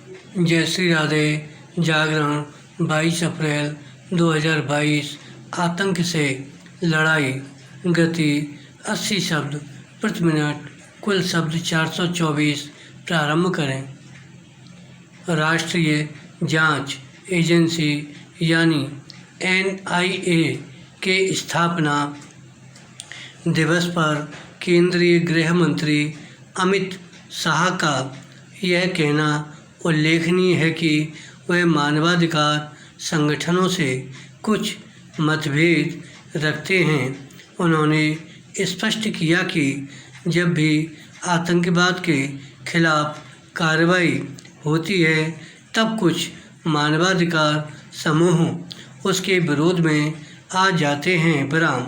जय श्री राधे। जागरण 22 अप्रैल 2022। आतंक से लड़ाई। गति 80 शब्द प्रति मिनट। कुल शब्द 424। प्रारंभ करें। राष्ट्रीय जांच एजेंसी यानी NIA के स्थापना दिवस पर केंद्रीय गृह मंत्री अमित शाह का यह कहना उल्लेखनीय है कि वह मानवाधिकार संगठनों से कुछ मतभेद रखते हैं। उन्होंने स्पष्ट किया कि जब भी आतंकवाद के खिलाफ कार्रवाई होती है तब कुछ मानवाधिकार समूह उसके विरोध में आ जाते हैं। विराम।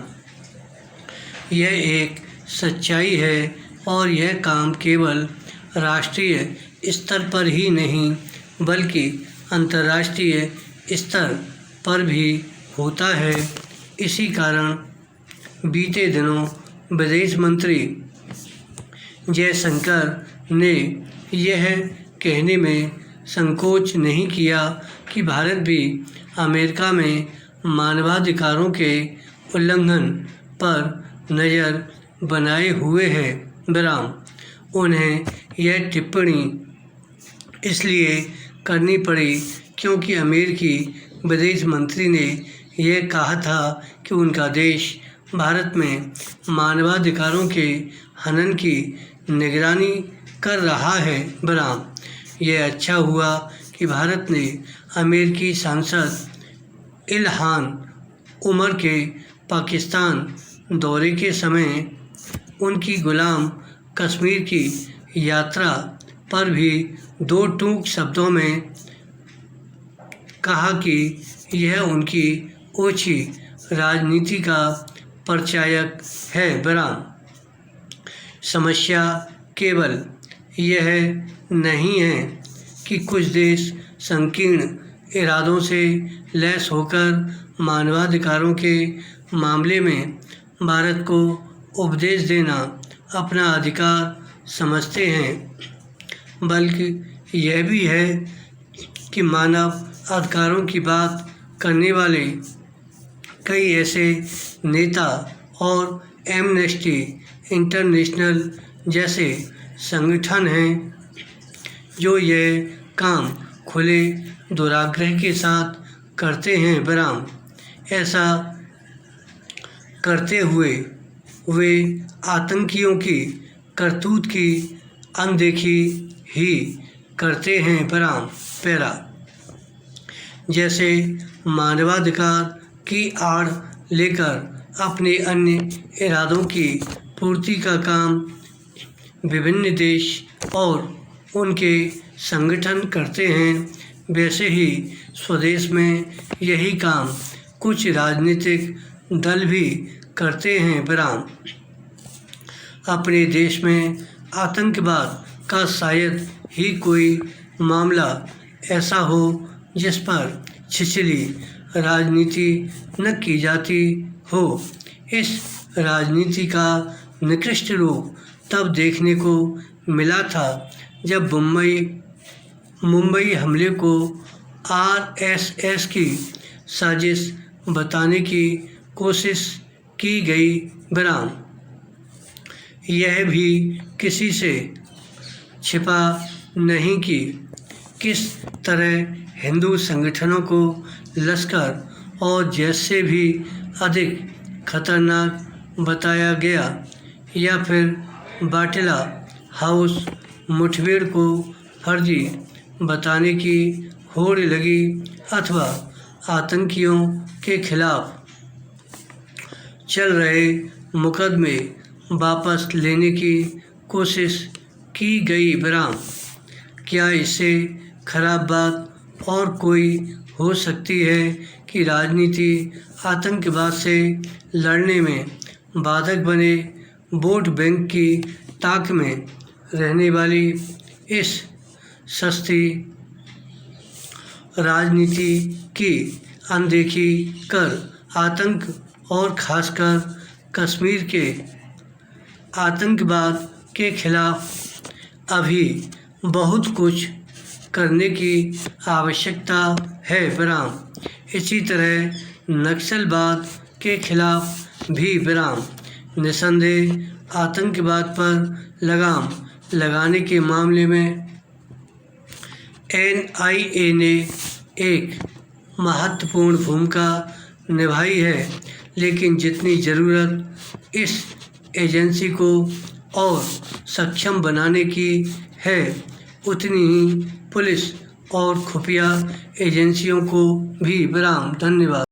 यह एक सच्चाई है और यह काम केवल राष्ट्रीय स्तर पर ही नहीं बल्कि अंतर्राष्ट्रीय स्तर पर भी होता है। इसी कारण बीते दिनों विदेश मंत्री जयशंकर ने यह कहने में संकोच नहीं किया कि भारत भी अमेरिका में मानवाधिकारों के उल्लंघन पर नज़र बनाए हुए है। विराम। उन्हें यह टिप्पणी इसलिए करनी पड़ी क्योंकि अमेरिकी विदेश मंत्री ने यह कहा था कि उनका देश भारत में मानवाधिकारों के हनन की निगरानी कर रहा है। विराम। यह अच्छा हुआ कि भारत ने अमेरिकी सांसद इल्हान उमर के पाकिस्तान दौरे के समय उनकी गुलाम कश्मीर की यात्रा पर भी दो टूक शब्दों में कहा कि यह उनकी ओछी राजनीति का परिचायक है। विराम। समस्या केवल यह नहीं है कि कुछ देश संकीर्ण इरादों से लैस होकर मानवाधिकारों के मामले में भारत को उपदेश देना अपना अधिकार समझते हैं, बल्कि यह भी है कि मानव अधिकारों की बात करने वाले कई ऐसे नेता और एमनेस्टी इंटरनेशनल जैसे संगठन हैं जो यह काम खुले दुराग्रह के साथ करते हैं। विराम। ऐसा करते हुए वे आतंकियों की करतूत की अनदेखी ही करते हैं। विराम। पैरा। जैसे मानवाधिकार की आड़ लेकर अपने अन्य इरादों की पूर्ति का काम विभिन्न देश और उनके संगठन करते हैं, वैसे ही स्वदेश में यही काम कुछ राजनीतिक दल भी करते हैं। विराम। अपने देश में आतंकवाद का शायद ही कोई मामला ऐसा हो जिस पर छिछली राजनीति न की जाती हो। इस राजनीति का निकृष्ट रूप तब देखने को मिला था जब मुंबई हमले को RSS की साजिश बताने की कोशिश की गई। विराम। यह भी किसी से छिपा नहीं कि किस तरह हिंदू संगठनों को लश्कर और जैश से भी अधिक खतरनाक बताया गया, या फिर बाटिला हाउस मुठभेड़ को फर्जी बताने की होड़ लगी, अथवा आतंकियों के खिलाफ चल रहे मुकदमे वापस लेने की कोशिश की गई। विराम। क्या इससे खराब बात और कोई हो सकती है कि राजनीति आतंकवाद से लड़ने में बाधक बने? वोट बैंक की ताक में रहने वाली इस सस्ती राजनीति की अनदेखी कर आतंक और खासकर कश्मीर के आतंकवाद के खिलाफ अभी बहुत कुछ करने की आवश्यकता है। विराम। इसी तरह नक्सलवाद के खिलाफ भी विराम। निस्संदेह आतंकवाद पर लगाम लगाने के मामले में NIA ने एक महत्वपूर्ण भूमिका निभाई है, लेकिन जितनी ज़रूरत इस एजेंसी को और सक्षम बनाने की है, उतनी ही पुलिस और खुफिया एजेंसियों को भी। विराम। धन्यवाद।